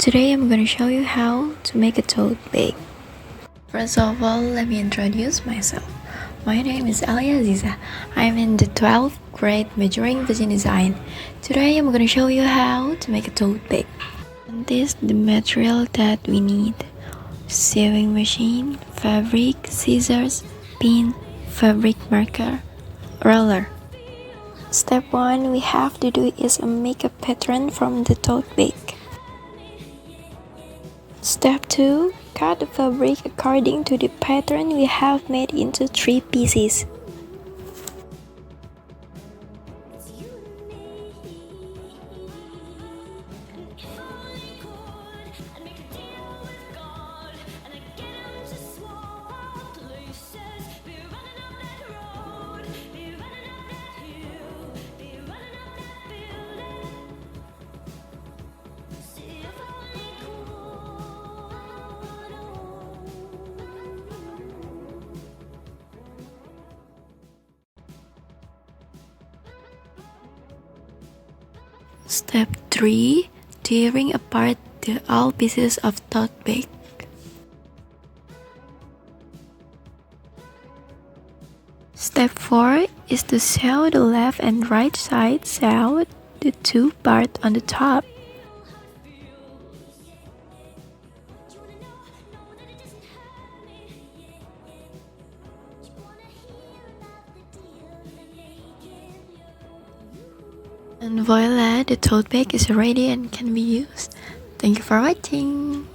Today I'm going to show you how to make a tote bag. First of all, let me introduce myself. My name is Alya Azizah. I'm in the 12th grade majoring in design. Today I'm going to show you how to make a tote bag. And this is the material that we need: sewing machine, fabric, scissors, pin, fabric marker, roller. Step 1 we have to do is make a pattern from the tote bag. Step 2. Cut the fabric according to the pattern we have made into 3 pieces. Step 3. Tearing apart all pieces of tote bag. Step 4 is to sew the left and right side, sew the two parts on the top. And voila, the tote bag is ready and can be used. Thank you for watching.